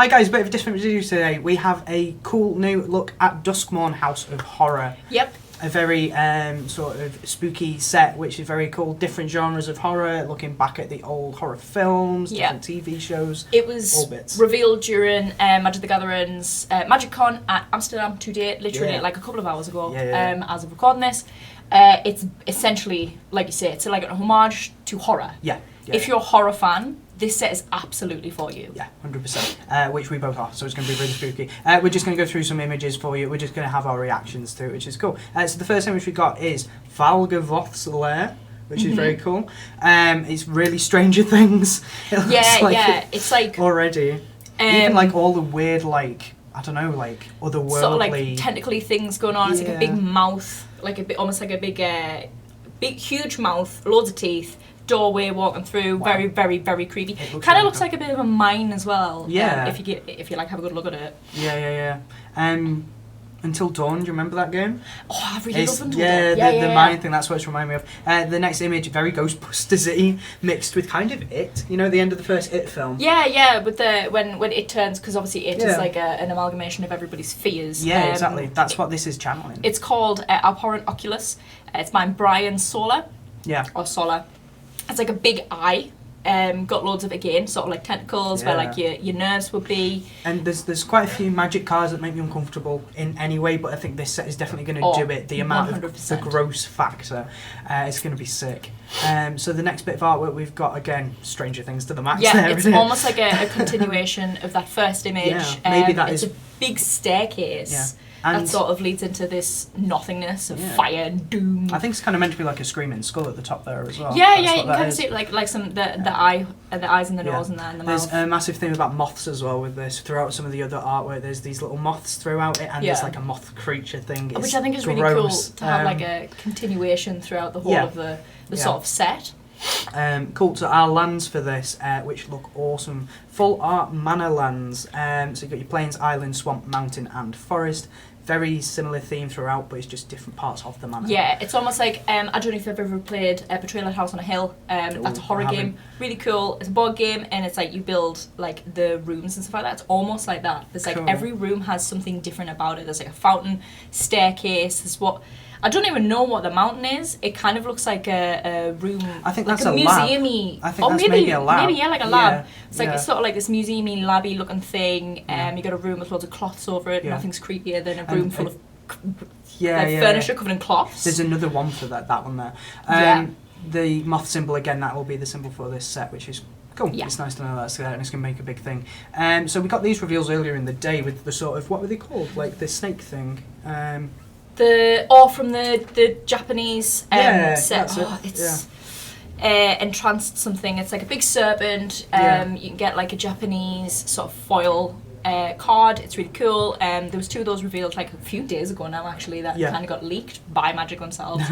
Hi guys, a bit of a different video today. We have a cool new look at Duskmourn House of Horror. Yep. A very sort of spooky set, which is very cool. Different genres of horror, looking back at the old horror films, different TV shows. It was revealed during Magic the Gathering's MagicCon at Amsterdam today, literally like a couple of hours ago, as of recording this. It's essentially, like you say, it's like an homage to horror. If you're a horror fan, this set is absolutely for you. Yeah, 100%, which we both are, so it's going to be really spooky. We're just going to go through some images for you. We're just going to have our reactions to it, which is cool. So the first image we got is Valgavoth's Lair, which is very cool. It's really Stranger Things. It looks like it's like... Already. Even like all the weird, like, I don't know, like otherworldly... Sort of like tentacly things going on. It's like a big mouth, like a bit, almost like a big, huge mouth, loads of teeth. Doorway walking through, very, very, very creepy. Kind of looks like a bit of a mine as well. Yeah. If you like have a good look at it. Yeah. Until Dawn, do you remember that game? Oh, I really love Until Dawn. The mine thing, that's what it's reminding me of. The next image, very Ghostbusters-y, mixed with kind of It. You know, the end of the first It film. Yeah, with the when It turns, because obviously It is like an amalgamation of everybody's fears. Yeah, exactly. That's what this is channeling. It's called Abhorrent Oculus. It's by Brian Solar. Yeah. Or Solar. It's like a big eye, got loads of, again, sort of like tentacles where like your nerves would be. And there's quite a few magic cards that make me uncomfortable in any way, but I think this set is definitely going to do it. The amount 100%. Of the gross factor, it's going to be sick. So the next bit of artwork we've got, again, Stranger Things to the max. Yeah, there, it's almost like a continuation of that first image. Yeah, maybe it's a big staircase. Yeah. And that sort of leads into this nothingness of fire and doom. I think it's kind of meant to be like a screaming skull at the top there as well. Yeah, you can kind of see it like some the eyes and the nose and the mouth. There's a massive thing about moths as well with this. Throughout some of the other artwork, there's these little moths throughout it, and there's like a moth creature thing. Which I think is really cool to have like a continuation throughout the whole of the sort of set. Cool. So our lands for this, which look awesome, full art manor lands. So you've got your plains, island, swamp, mountain, and forest. Very similar theme throughout, but it's just different parts of the manor. Yeah, it's almost like, I don't know if you've ever played Betrayal at House on a Hill. That's a horror game. Really cool. It's a board game, and it's like you build like the rooms and stuff like that. It's almost like that. There's like every room has something different about it. There's like a fountain, staircase. There's what... I don't even know what the mountain is. It kind of looks like a room. I think like that's a museum-y. I think that's maybe a lab. Maybe, like a lab. It's like it's sort of like this museum-y, labby looking thing. You got a room with loads of cloths over it. Nothing's creepier than a room full of furniture covered in cloths. There's another one for that one there. The moth symbol, again, that will be the symbol for this set, which is cool. Yeah. It's nice to know that's there, and it's going to make a big thing. So we got these reveals earlier in the day with the sort of, what were they called? Like the snake thing. From the Japanese set. It's entranced something. It's like a big serpent. You can get like a Japanese sort of foil card. It's really cool. There was 2 of those revealed like a few days ago now, actually, that kind of got leaked by Magic themselves.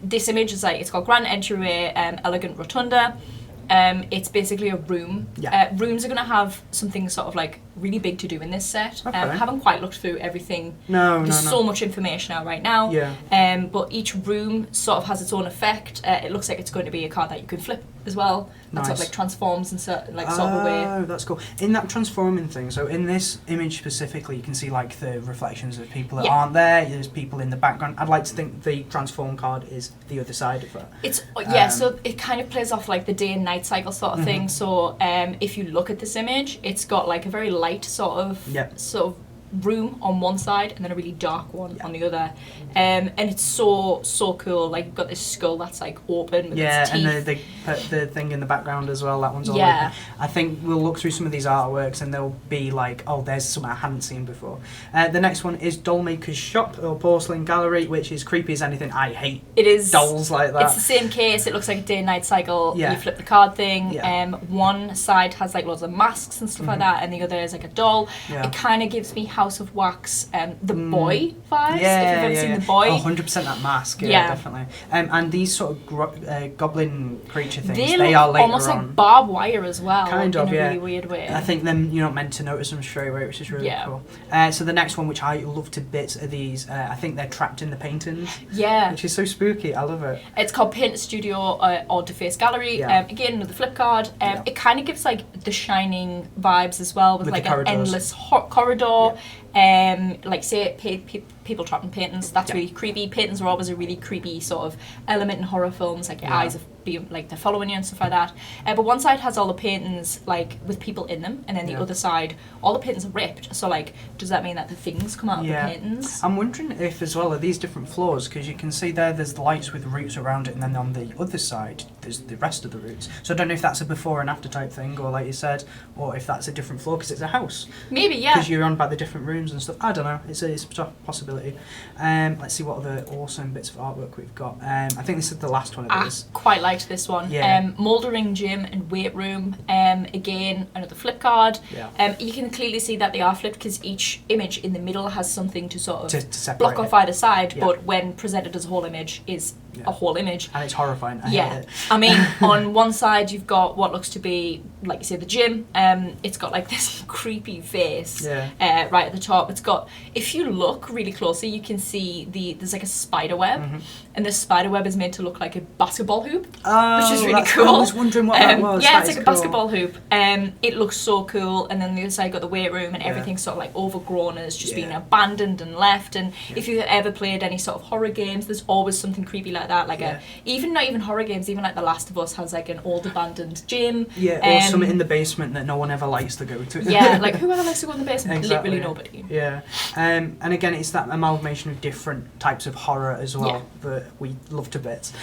This image is like, it's called Grand Entryway, Elegant Rotunda. It's basically a room. Rooms are going to have something sort of like really big to do in this set. I haven't quite looked through everything. There's so much information out right now. But each room sort of has its own effect. It looks like it's going to be a card that you can flip as well. That sort of like transforms in sort of a way. Oh, that's cool. In that transforming thing, so in this image specifically, you can see like the reflections of people that aren't there. There's people in the background. I'd like to think the transform card is the other side of that. It's so it kind of plays off like the day and night cycle sort of thing. So if you look at this image, it's got like a very light sort of room on one side and then a really dark one on the other, and it's so cool. Like you've got this skull that's like open with its teeth. And they put the thing in the background as well. That one's all open. I think we'll look through some of these artworks and they'll be like, oh, there's something I hadn't seen before. The next one is Dollmaker's Shop or Porcelain Gallery, which is creepy as anything. I hate dolls like that. It's the same case. It looks like a day and night cycle. You flip the card thing. One side has like loads of masks and stuff like that, and the other is like a doll. It kind of gives me how House of Wax, the boy vibes. If you've ever seen the boy. Oh, 100% that mask. Yeah, definitely. And these sort of goblin creature things, they are later almost on. like barbed wire as well. Kind of, in a really weird way. I think then you're not meant to notice them straight away, which is really cool. So the next one, which I love to bits, are these. I think they're trapped in the paintings. Yeah. Which is so spooky. I love it. It's called Paint Studio or Deface Gallery. Again, another flip card. It kind of gives like The Shining vibes as well, with like an endless corridor. Like say people trapped in paintings. That's really creepy. Paintings are always a really creepy sort of element in horror films. Like your eyes have being like they're following you and stuff like that. But one side has all the paintings like with people in them, and then the other side, all the paintings are ripped. So like, does that mean that the things come out of the paintings? I'm wondering if as well are these different floors, because you can see there's the lights with roots around it, and then on the other side there's the rest of the roots. So I don't know if that's a before and after type thing, or like you said, or if that's a different floor because it's a house. Maybe, yeah. Because you're on about the different rooms and stuff. I don't know. It's a possibility. Let's see what other awesome bits of artwork we've got. I think this is the last one of these. I quite liked this one. Yeah. Mouldering gym and weight room. Again, another flip card. Yeah. You can clearly see that they are flipped because each image in the middle has something to sort of to block off either side. Yeah. But when presented as a whole image, is a whole image. And it's horrifying. I hate it. I mean, on one side you've got what looks to be, like you say, the gym. It's got like this creepy face right at the top. It's got, if you look really closely, you can see there's like a spider web, and the spider web is made to look like a basketball hoop, which is really cool. I was wondering what that was. Yeah, it's like a basketball hoop. It looks so cool. And then the other side got the weight room, and everything's sort of like overgrown and it's just been abandoned and left. And if you've ever played any sort of horror games, there's always something creepy like that. Like not even horror games, even like The Last of Us has like an old abandoned gym. Yeah, or something in the basement that no one ever likes to go to. Yeah, like whoever likes to go in the basement? Exactly. Literally nobody. Yeah. And again, it's that amalgamation of different types of horror as well that we love to bits.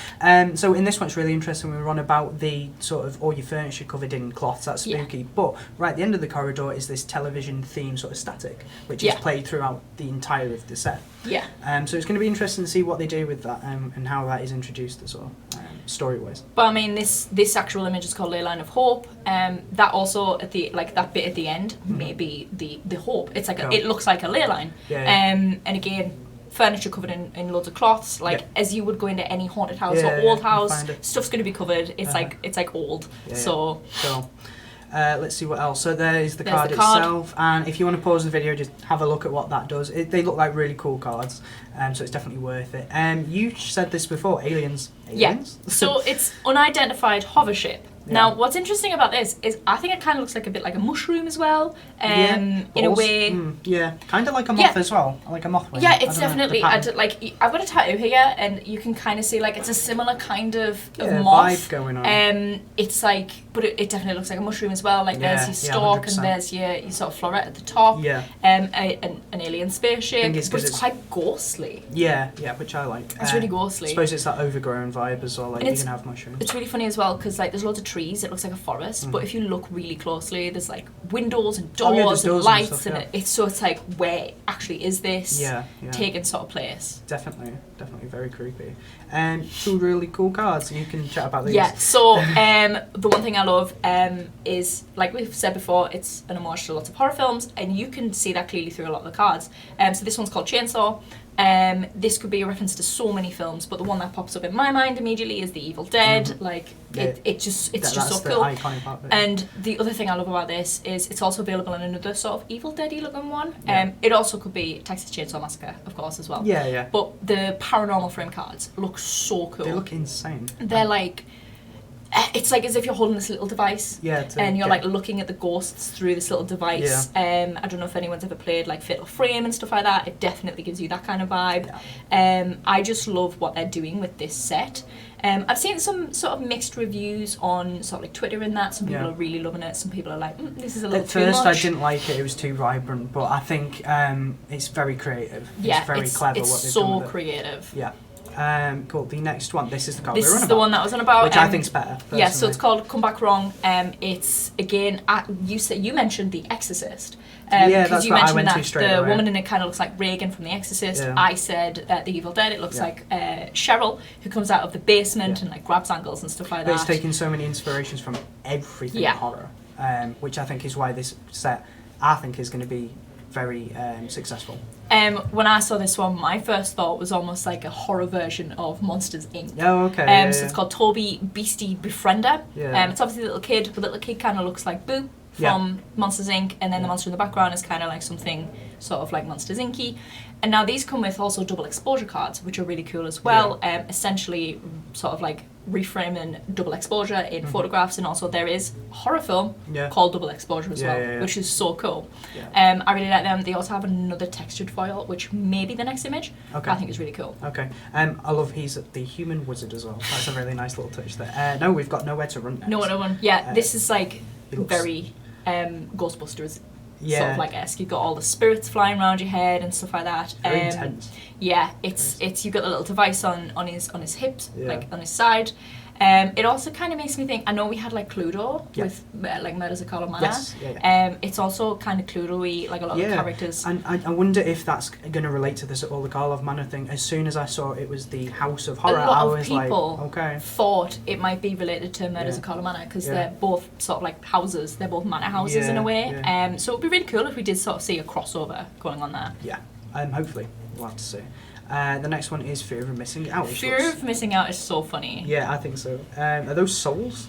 So in this one, it's really interesting. We were on about the sort of all your furniture covered in cloths. That's spooky. But right at the end of the corridor is this television theme sort of static, which is played throughout the entire of the set. Yeah. So it's going to be interesting to see what they do with that and how that is introduced as well, story-wise. But I mean, this actual image is called Ley Line of Hope. That also at the that bit at the end may be the hope. It's like it looks like a ley line. And again, furniture covered in loads of cloths. Like as you would go into any haunted house or old house, stuff's going to be covered. It's like old. So. Cool. Let's see what else. So there's the card itself, and if you want to pause the video, just have a look at what that does. They look like really cool cards, so it's definitely worth it. You said this before, aliens. Yeah. So it's unidentified hover ship. Now, what's interesting about this is I think it kind of looks like a bit like a mushroom as well, in a way. Kind of like a moth as well, like a moth wing. Yeah, it's definitely. I've got a tattoo here, and you can kind of see like it's a similar kind of moth vibe going on. It's like, but it definitely looks like a mushroom as well. Like there's your stalk, and there's your sort of floret at the top. Yeah. An alien spaceship, but it's quite ghostly. Yeah, which I like. It's really ghostly. I suppose it's that overgrown vibe as well. Like you can have mushrooms. It's really funny as well because like there's loads of trees. It looks like a forest, but if you look really closely, there's like windows and doors and lights, and it's like, where actually is this taking sort of place? Definitely very creepy. Two really cool cards. You can chat about these. Yeah. So the one thing I love is, like we've said before, it's an homage to lots of horror films, and you can see that clearly through a lot of the cards. So this one's called Chainsaw. This could be a reference to so many films, but the one that pops up in my mind immediately is The Evil Dead. Like it's just so cool. Iconic part of it. And the other thing I love about this is it's also available in another sort of Evil Dead-y looking one. It also could be Texas Chainsaw Massacre, of course, as well. Yeah. But the paranormal frame cards look so cool. They look insane. They're like, it's like as if you're holding this little device, and you're like looking at the ghosts through this little device. I don't know if anyone's ever played like Fatal Frame and stuff like that. It definitely gives you that kind of vibe. I just love what they're doing with this set. I've seen some sort of mixed reviews on sort of like Twitter and that. Some people are really loving it. Some people are like, this is a little too much. At first, I didn't like it. It was too vibrant, but I think it's very creative. Yeah, it's very clever. It's what they've so done with creative. It. Yeah. Cool. The next one. This is the card This we're on is the one that I was on about, which I think's better. Personally. Yeah, so it's called Come Back Wrong. It's again, you mentioned The Exorcist. That's you what I mentioned went that to straight the away. woman in it kind of looks like Reagan from The Exorcist. I said The Evil Dead. It looks like Cheryl, who comes out of the basement and like grabs angles and stuff like that. But it's taking so many inspirations from everything horror, which I think is why this set I think is going to be very successful. When I saw this one, my first thought was almost like a horror version of Monsters Inc. Oh, okay. So it's called Toby Beastie Befriender. Yeah. It's obviously a little kid, but the little kid kind of looks like Boo from Monsters Inc. And then the monster in the background is kind of like something sort of like Monsters Inc.y. And now these come with also double exposure cards, which are really cool as well. Essentially, sort of like reframing double exposure in photographs, and also there is a horror film called Double Exposure as well, which is so cool. I really like them. They also have another textured foil, which may be the next image. I think is really cool. I love he's the human wizard as well. That's a really nice little touch there. No, we've got Nowhere to Run next. Nowhere to Run. Yeah, this is like very Ghostbusters. Sort of like esque. You've got all the spirits flying around your head and stuff like that. Very intense. Yeah, it's you've got the little device on his hips, like on his side. It also kind of makes me think. I know we had like Cluedo with like Murders of Carlo Manor. Yes. It's also kind of Cluedo-y, like a lot of the characters. And I wonder if that's going to relate to this all the Karlov Manor thing. As soon as I saw it was the House of Horror, I was like, okay. Thought it might be related to Murders of Carlo Manor because they're both sort of like houses. They're both manor houses in a way. So it'd be really cool if we did sort of see a crossover going on there. Yeah. Hopefully we'll have to see. The next one is Fear of Missing Out. Fear of Missing Out is so funny. Yeah, I think so. Are those souls?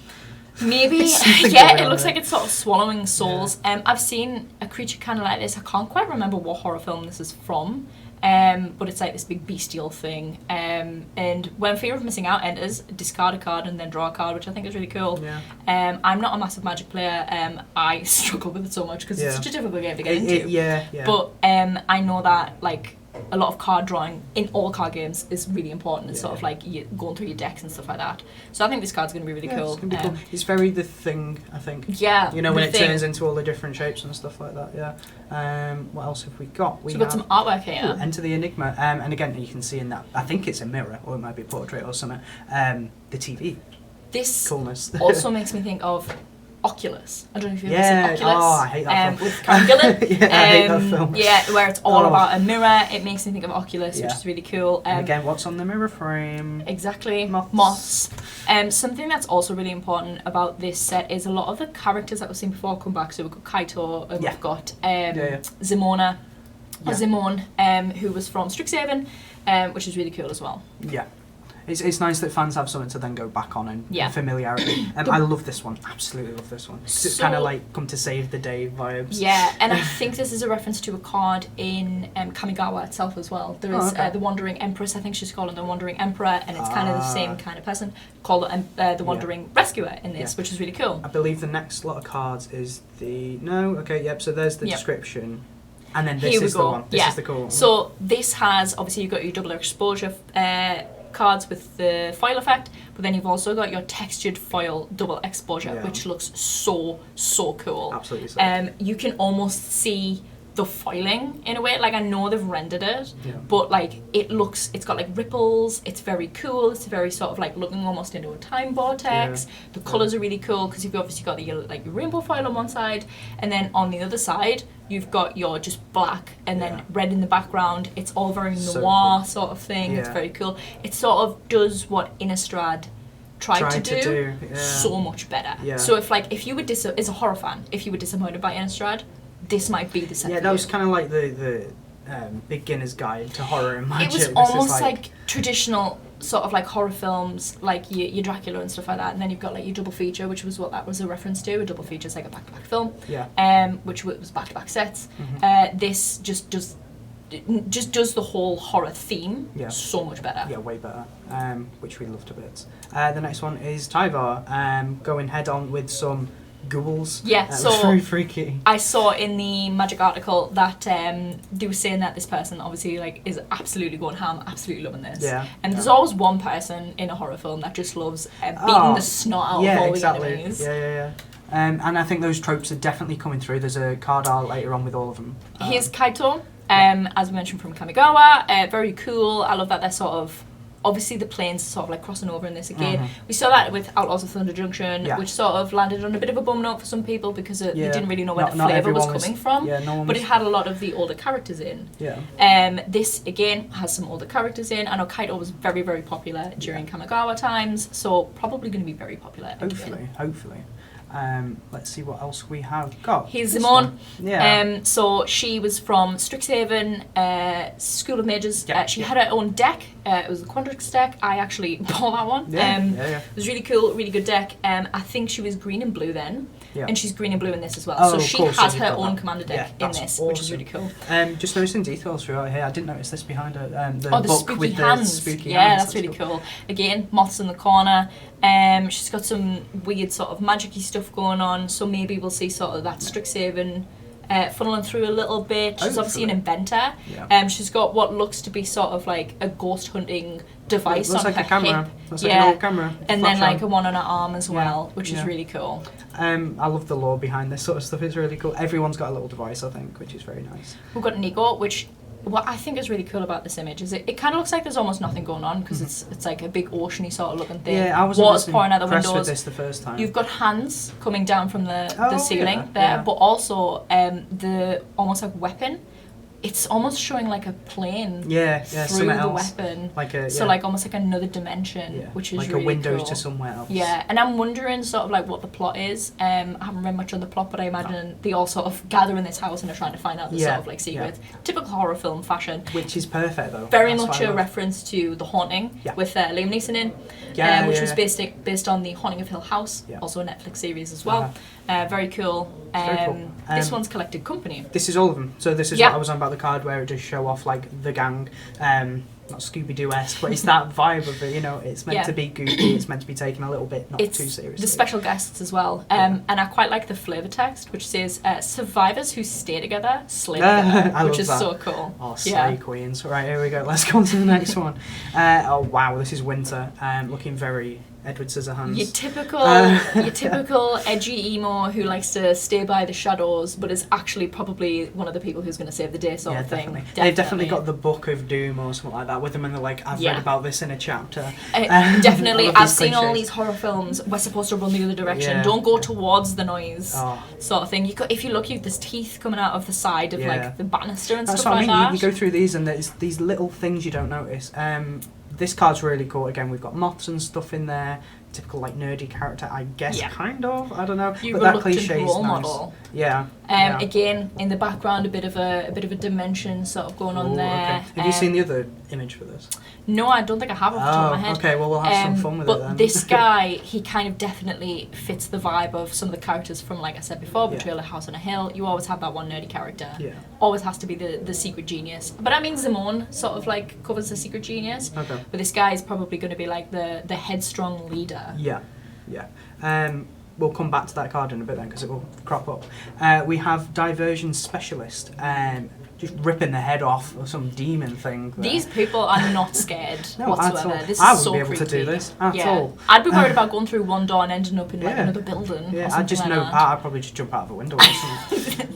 Maybe. Yeah, it looks like it's sort of swallowing souls. I've seen a creature kind of like this. I can't quite remember what horror film this is from. But it's like this big bestial thing. And when Fear of Missing Out enters, discard a card and then draw a card, which I think is really cool. I'm not a massive Magic player. I struggle with it so much because it's such a difficult game to get into. But I know that like a lot of card drawing in all card games is really important. It's sort of like you going through your decks and stuff like that. So I think this card's going to be really cool. It's going to be cool. It's very The Thing, I think. Yeah. You know, when it turns into all the different shapes and stuff like that, what else have we got? We've got some artwork here. Enter the Enigma. And again, you can see in that, I think it's a mirror, or it might be a portrait or something, the TV. This coolness also makes me think of Oculus. I don't know if you've ever seen Oculus. I hate that film. With Karen Gillan. I hate that film. Yeah, where it's all about a mirror. It makes me think of Oculus, which is really cool. And again, what's on the mirror frame? Exactly. Moths. Something that's also really important about this set is a lot of the characters that we've seen before come back. So we've got Kaito, and we've got Zimona, or Zimone, who was from Strixhaven, which is really cool as well. Yeah. It's nice that fans have something to then go back on and familiarity. I love this one. Absolutely love this one. Because it's kind of like come to save the day vibes. Yeah, and I think this is a reference to a card in Kamigawa itself as well. There is the Wandering Empress, I think she's called the Wandering Emperor, and it's kind of the same kind of person called the Wandering Rescuer in this, which is really cool. I believe the next lot of cards is so there's the description. And then this is the one. This is the cool one. So this has, obviously you've got your double exposure cards with the foil effect, but then you've also got your textured foil double exposure, which looks so cool. Absolutely so. You can almost see the foiling in a way. Like I know they've rendered it, but like it's got like ripples. It's very cool. It's very sort of like looking almost into a time vortex. The colours are really cool because you've obviously got your rainbow foil on one side, and then on the other side you've got your just black and then red in the background. It's all very noir sort of thing. It's very cool. It sort of does what Innistrad tried to do so much better. So if you were as a horror fan, if you were disappointed by Innistrad, this might be the set. Yeah, that was kind of like the beginner's guide to horror and magic. It was almost like traditional sort of like horror films, like your Dracula and stuff like that, and then you've got like your double feature, which was what that was a reference to. A double feature is like a back-to-back film, which was back-to-back sets. This just does the whole horror theme so much better. Yeah, way better, which we loved a bit. The next one is Tyvar, going head-on with some ghouls. Yeah, that so was very freaky. I saw in the Magic article that they were saying that this person obviously like is absolutely going ham, absolutely loving this. And there's always one person in a horror film that just loves beating the snot out of all the enemies. And I think those tropes are definitely coming through. There's a card art later on with all of them. Here's Kaito, as we mentioned, from Kamigawa. Very cool. I love that they're sort of obviously the planes sort of like crossing over in this again. We saw that with Outlaws of Thunder Junction, which sort of landed on a bit of a bum note for some people because they didn't really know where the flavour was coming from. But it had a lot of the older characters in. This again has some older characters in. I know Kaito was very, very popular during Kamigawa times, so probably going to be very popular. Hopefully. Let's see what else we have got. Here's This Simone. one. Yeah. So she was from Strixhaven School of Mages. Yeah. She had her own deck. It was the Quandrix deck. I actually bought that one. Yeah. It was really cool, really good deck. I think she was green and blue then. Yeah. And she's green and blue in this as well. Oh, so of she course, has so her you've got own that. commander deck Yeah, in that's this, awesome. which is really cool. Just noticing details throughout here. I didn't notice this behind her. The Oh, the book spooky with hands. the spooky Yeah, hands. that's really cool. Again, moths in the corner. She's got some weird sort of magic-y stuff going on, so maybe we'll see sort of that Strixhaven funneling through a little bit. She's obviously an inventor. Yeah. She's got what looks to be sort of like a ghost hunting device Looks on like her a camera. hip. Looks like an old camera. And then Flash like on. a one on her arm as well, which is Yeah. really cool. I love the lore behind this sort of stuff. It's really cool. Everyone's got a little device, I think, which is very nice. We've got Nico, which what I think is really cool about this image is it kind of looks like there's almost nothing going on because it's like a big oceany sort of looking thing. Yeah, I was water's pouring out the impressed windows. with this the first time. You've got hands coming down from the ceiling yeah, there, yeah. but also the almost like weapon. It's almost showing like a plane yeah, through something the else. weapon. Like a So like almost like another dimension, yeah, which is like really a windows cool. to somewhere else. Yeah, and I'm wondering sort of like what the plot is. I haven't read much on the plot, but I imagine they all sort of gather in this house and are trying to find out the sort of like secrets. Typical horror film fashion. Which is perfect though. Very That's much what I a love. reference to The Haunting with Liam Neeson in, which was based on The Haunting of Hill House, also a Netflix series as well. Very cool. Very cool. This one's Collected Company. This is all of them. So this is what I was on about the card where it does show off like the gang. Not Scooby-Doo-esque, but it's that vibe of it, you know, it's meant to be goofy, it's meant to be taken a little bit not too seriously. The special guests as well. And I quite like the flavour text, which says, survivors who stay together, slay together, I which love is that. so cool. Oh, slay queens. Right, here we go. Let's go on to the next one. Oh, wow, this is Winter. Looking very Edward Scissorhands. Your typical edgy emo who likes to stay by the shadows, but is actually probably one of the people who's going to save the day sort of thing. Definitely. They've definitely got the Book of Doom or something like that with them, and they're like, I've read about this in a chapter. Definitely. I love I've these seen all cliches. these horror films. We're supposed to run the other direction. Yeah, Don't go towards the noise, Oh. sort of thing. If you look, there's teeth coming out of the side of like the banister and That's stuff what like I mean. that. You go through these, and there's these little things you don't notice. This card's really cool. Again, we've got moths and stuff in there. Typical like nerdy character, I guess. Kind of. I don't know. You but that reluctant cliche is role nice. model. Yeah. Again, in the background, a bit of a dimension sort of going on there. Okay. Have you seen the other image for this? No, I don't think I have off the top of my head. Okay, well we'll have some fun with it then. But this guy, he kind of definitely fits the vibe of some of the characters from, like I said before, Betrayal at House on a Hill. You always have that one nerdy character. Yeah. Always has to be the secret genius. But I mean, Simone sort of like covers the secret genius. Okay. But this guy is probably going to be like the headstrong leader. Yeah. We'll come back to that card in a bit then because it will crop up. We have Diversion Specialist, just ripping the head off of some demon thing. There. These people are not scared No, whatsoever. at all. This I is wouldn't so be able creepy. to do this at all. I'd be worried about going through one door and ending up in like another building. Yeah, or something I'd just like know that. I'd probably just jump out of a window or something.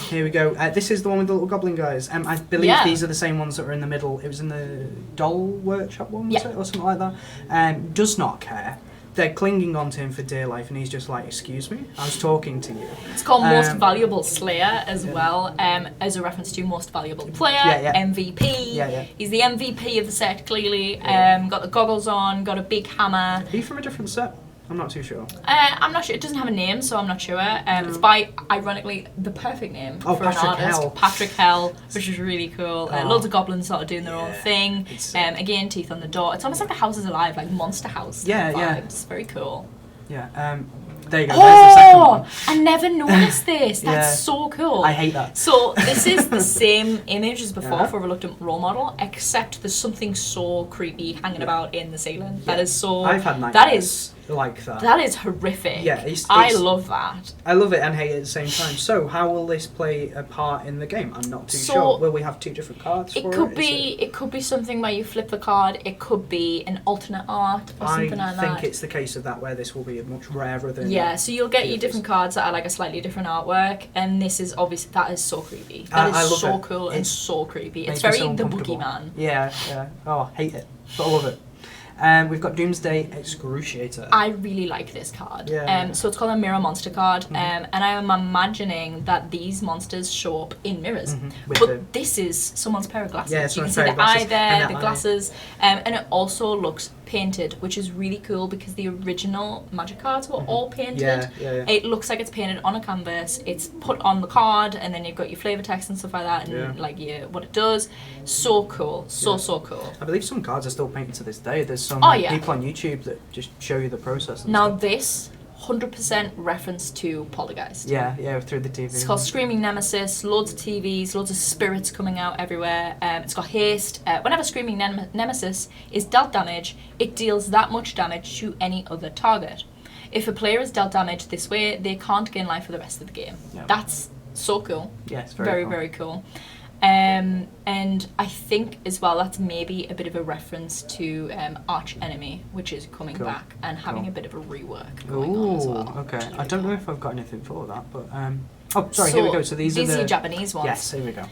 Here we go. This is the one with the little goblin guys. I believe these are the same ones that were in the middle. It was in the doll workshop one, was it, or something like that. Does not care. They're clinging on to him for dear life, and he's just like, "Excuse me, I was talking to you." It's called Most Valuable Slayer as well, as a reference to Most Valuable Player, MVP. He's the MVP of the set, clearly. Got the goggles on, got a big hammer. Are you from a different set? I'm not too sure. I'm not sure. It doesn't have a name, so I'm not sure. It's by, ironically, the perfect name for an artist. Patrick Hell, which is really cool. Loads of goblins sort of doing their own thing. Again, teeth on the door. It's almost like the house is alive, like Monster House. Vibes. It's very cool. Yeah. There you go. There's the second one. I never noticed this. That's so cool. I hate that. So this is the same image as before for Reluctant Role Model, except there's something so creepy hanging about in the ceiling. That is so. I've had nightmares. That is like that. That is horrific. Yeah, I love that. I love it and hate it at the same time. So, how will this play a part in the game? I'm not too sure. Will we have two different cards for it? It could be something where you flip the card. It could be an alternate art or something like that. I think it's the case of that where this will be much rarer than. Yeah, so you'll get your different cards that are like a slightly different artwork, and this is obviously that is so creepy. That is so cool and so creepy. It's very the boogeyman. Yeah. Oh, hate it, but I love it. We've got Doomsday Excruciator. I really like this card. So it's called a mirror monster card, and I am imagining that these monsters show up in mirrors. This is someone's pair of glasses. Yeah, you can see the eye there, the glasses, and it also looks painted, which is really cool because the original Magic cards were all painted. Yeah. It looks like it's painted on a canvas. It's put on the card, and then you've got your flavor text and stuff like that, and like what it does. So cool, so cool. I believe some cards are still painted to this day. There's some people on YouTube that just show you the process. And now stuff. this 100% reference to Poltergeist. Yeah, through the TV. It's called Screaming Nemesis, loads of TVs, loads of spirits coming out everywhere. It's got haste. Whenever Screaming Nemesis is dealt damage, it deals that much damage to any other target. If a player is dealt damage this way, they can't gain life for the rest of the game. Yep. That's so cool. Yeah, it's very cool. And I think as well that's maybe a bit of a reference to Arch Enemy, which is coming back and having a bit of a rework going on as well. Okay. Really I don't know if I've got anything for that, but here we go. So these are the Japanese ones. Yes, here we go.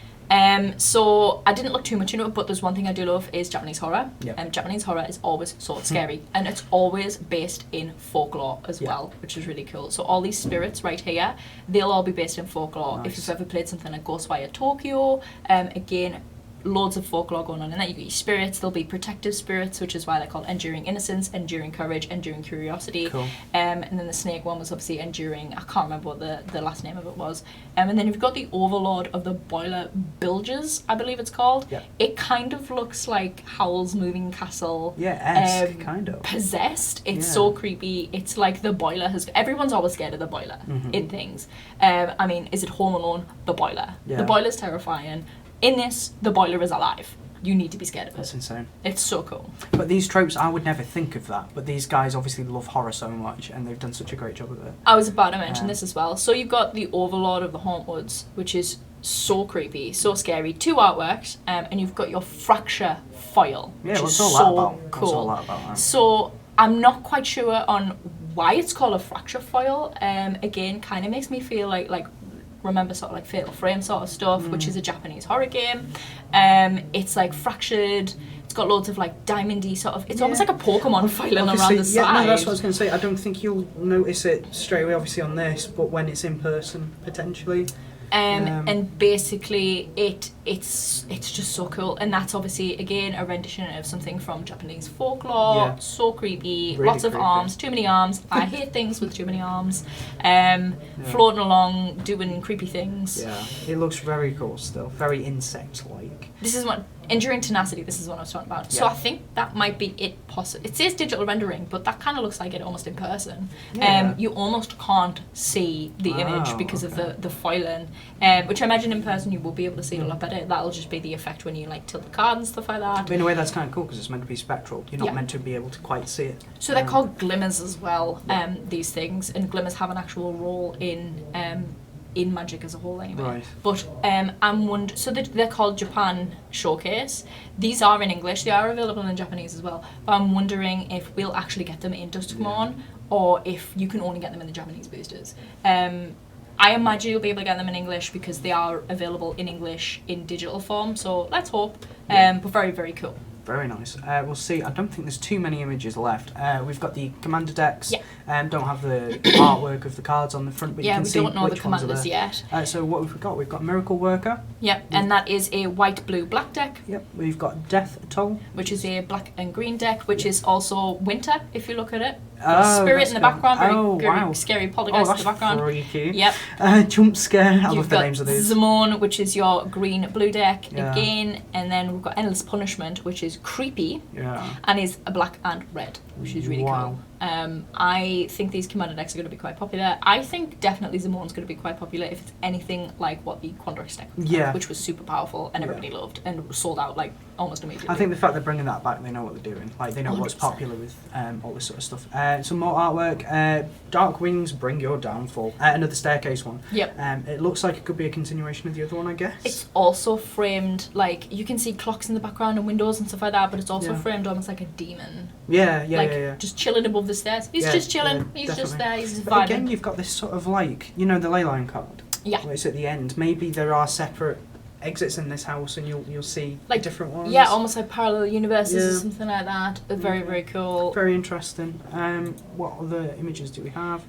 So I didn't look too much into it, but there's one thing I do love is Japanese horror. Yep. Japanese horror is always sort of scary, and it's always based in folklore as well, which is really cool. So all these spirits right here, they'll all be based in folklore. Nice. If you've ever played something like Ghostwire Tokyo, again, loads of folklore going on in that. You've got your spirits, there'll be protective spirits, which is why they're called Enduring Innocence, Enduring Courage, Enduring Curiosity. Cool. And then the snake one was obviously Enduring, I can't remember what the last name of it was. And then you've got the Overlord of the Boiler Bilges, I believe it's called. Yep. It kind of looks like Howl's Moving Castle. Yeah, kind of. Possessed. It's so creepy. It's like the boiler everyone's always scared of the boiler in things. I mean, is it Home Alone? The boiler. Yeah. The boiler's terrifying. In this, the boiler is alive. You need to be scared of it. That's insane. It's so cool. But these tropes, I would never think of that. But these guys obviously love horror so much, and they've done such a great job of it. I was about to mention this as well. So you've got the Overlord of the Hauntwoods, which is so creepy, so scary. 2 artworks, and you've got your Fracture foil, which is so cool. What's all that about? So I'm not quite sure on why it's called a Fracture foil. Again, kind of makes me feel like remember sort of like Fatal Frame sort of stuff, which is a Japanese horror game. It's like fractured. It's got loads of like diamondy sort of. It's almost like a Pokemon filing around the side. Yeah, no, that's what I was going to say. I don't think you'll notice it straight away, obviously on this, but when it's in person, potentially. And basically it's just so cool, and that's obviously again a rendition of something from Japanese folklore. So creepy, really lots of creepy. arms, too many arms. I hate things with too many arms. Floating along doing creepy things. Yeah, it looks very cool still, very insect-like. This is what Enduring Tenacity, this is what I was talking about. So I think that might be it possible. It says digital rendering, but that kind of looks like it almost in person. You almost can't see the image because of the foiling, which I imagine in person you will be able to see a lot better. That'll just be the effect when you like tilt the card and stuff like that. But in a way that's kind of cool because it's meant to be spectral. You're not meant to be able to quite see it. So they're called glimmers as well, these things, and glimmers have an actual role in Magic as a whole anyway. Right. But I'm wondering, so they're called Japan Showcase. These are in English, they are available in Japanese as well, but I'm wondering if we'll actually get them in Duskmourn or if you can only get them in the Japanese boosters. I imagine you'll be able to get them in English because they are available in English in digital form, so let's hope. But very, very cool. Very nice. We'll see. I don't think there's too many images left. We've got the commander decks. Don't have the artwork of the cards on the front, but you can see which ones are there. We don't know the commanders yet. So what have we got? We've got Miracle Worker. Yep, and that is a white, blue, black deck. Yep. We've got Death Toll, which is a black and green deck, which is also winter if you look at it. Oh, Spirit in the background, very wow. scary poltergeist in the background. Freaky. Yep. Jump Scare. I You've love the names of these. Zamon, which is your green blue deck again, and then we've got Endless Punishment, which is creepy. And is a black and red, which is really cool. I think these commander decks are going to be quite popular. I think definitely Zamon's going to be quite popular if it's anything like what the Quandrix deck was like, which was super powerful and everybody loved and sold out like almost immediately. I think the fact they're bringing that back, they know what they're doing. Like they know 100%. What's popular with all this sort of stuff. Some more artwork. Dark Wings, Bring Your Downfall. Another staircase one. Yep. It looks like it could be a continuation of the other one, I guess. It's also framed like you can see clocks in the background and windows and stuff like that, but it's also framed almost like a demon. Yeah. Just chilling above the stairs. He's just chilling. He's definitely. just there. He's but vibing. Again, you've got this sort of like, you know, the ley line card. Yeah. Where it's at the end. Maybe there are separate exits in this house, and you'll see like different ones. Yeah, almost like parallel universes or something like that. Very, very cool. Very interesting. What other images do we have?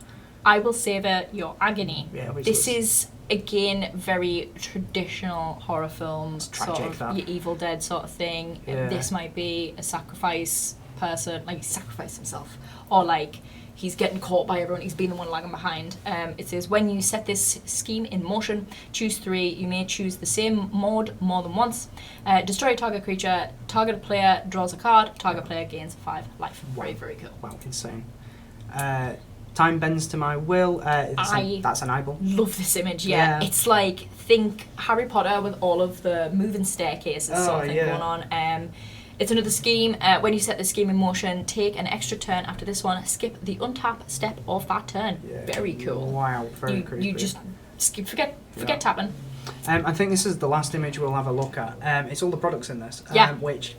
I Will Savor Your Agony. Yeah, this is again very traditional horror films, tragic, sort of your Evil Dead sort of thing. This might be a sacrifice person, like he sacrificed himself, or like he's getting caught by everyone, he's being the one lagging behind. It says, when you set this scheme in motion, choose 3. You may choose the same mode more than once. Destroy a target creature, target player draws a card, target player gains 5 life. Wow. Very, very cool. Wow, insane. Time bends to my will. That's an eyeball. Love this image, yeah. It's like, think Harry Potter with all of the moving staircases sort of thing going on. It's another scheme. When you set the scheme in motion, take an extra turn after this one. Skip the untap step of that turn. Yeah. Very cool. Wow, very creepy. You just skip, forget tapping. I think this is the last image we'll have a look at. It's all the products in this, which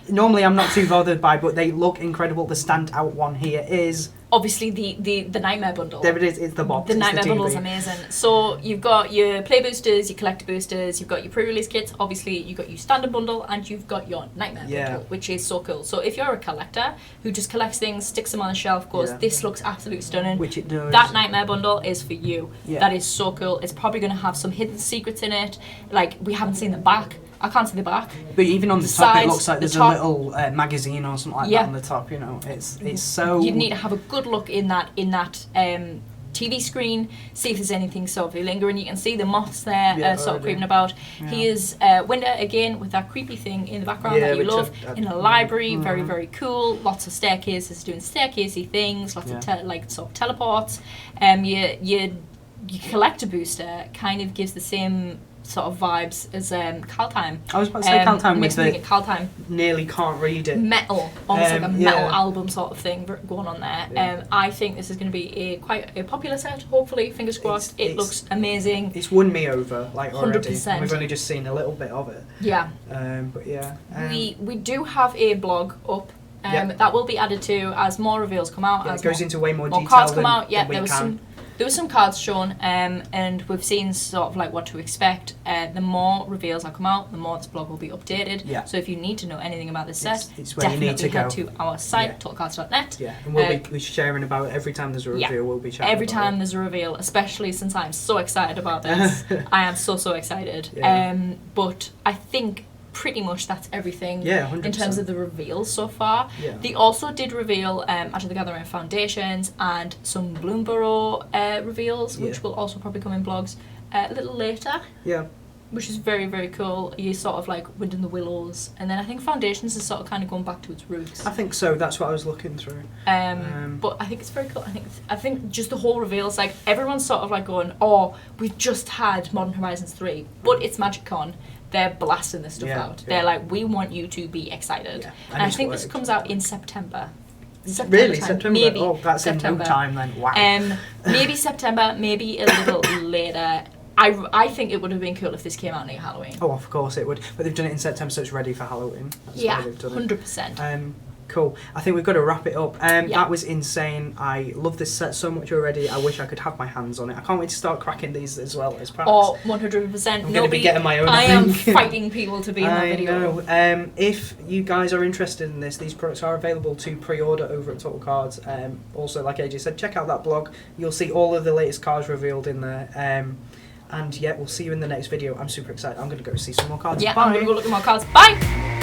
normally I'm not too bothered by, but they look incredible. The standout one here is obviously the Nightmare Bundle. There it is. It's the box. The Nightmare Bundle is amazing. So you've got your play boosters, your collector boosters, you've got your pre-release kits. Obviously, you've got your standard bundle, and you've got your Nightmare Bundle, which is so cool. So if you're a collector who just collects things, sticks them on the shelf, goes, this looks absolutely stunning. Which it does. That Nightmare Bundle is for you. Yeah. That is so cool. It's probably going to have some hidden secrets in it. Like, we haven't seen the back. I can't see the back. But even on the top, sides, it looks like there's a little magazine or something like that on the top. You know, it's so. You need to have a good look in that TV screen. See if there's anything sort of lingering. You can see the moths there, sort of creeping about. Yeah. Here's Winter again with that creepy thing in the background that you love. In a library, very, very cool. Lots of staircases doing staircasey things. Lots of sort of teleports. Your collector booster kind of gives the same sort of vibes as Kaldheim. I was about to say Kaldheim makes me think of Kaldheim. Nearly can't read it. Metal, almost like a metal album sort of thing going on there. Yeah. I think this is going to be quite a popular set. Hopefully, fingers crossed. It looks amazing. It's won me over, like already. 100%. We've only just seen a little bit of it. Yeah. But yeah. We do have a blog up. That will be added to as more reveals come out. It goes into way more detail cards come than, out. Yeah, there was some cards shown, and we've seen sort of like what to expect. The more reveals that come out, the more this blog will be updated. Yeah. So if you need to know anything about this set, it's where you need to head to our site, totalcards.net. Yeah, and we'll be sharing about it every time there's a reveal. We'll be chatting every time there's a reveal, especially since I'm so excited about this. I am so excited. Yeah. But I think pretty much that's everything in terms of the reveals so far. Yeah. They also did reveal Magic the Gathering Foundations and some Bloomborough reveals, which will also probably come in blogs a little later. Yeah. Which is very, very cool. You sort of like Wind in the Willows, and then I think Foundations is sort of kind of going back to its roots. I think so. That's what I was looking through. But I think it's very cool. I think just the whole reveals, like everyone's sort of like going, "Oh, we've just had Modern Horizons 3, but it's MagicCon." They're blasting this stuff out. They're like, we want you to be excited. Yeah. And I think this comes out in September. Really? September? Maybe. Oh, that's September. In no time then. Wow. Maybe September, maybe a little later. I think it would have been cool if this came out near Halloween. Oh, of course it would. But they've done it in September, so it's ready for Halloween. That's why they've done 100%. Cool. I think we've got to wrap it up. That was insane. I love this set so much already. I wish I could have my hands on it. I can't wait to start cracking these as well as packs. Oh, 100%. I'm going to be getting my own. I am fighting people to be in that video. I know. If you guys are interested in this, these products are available to pre-order over at Total Cards. Also, like AJ said, check out that blog. You'll see all of the latest cards revealed in there. And yeah, we'll see you in the next video. I'm super excited. I'm going to go see some more cards. Yeah, Bye. I'm going to go look at more cards. Bye!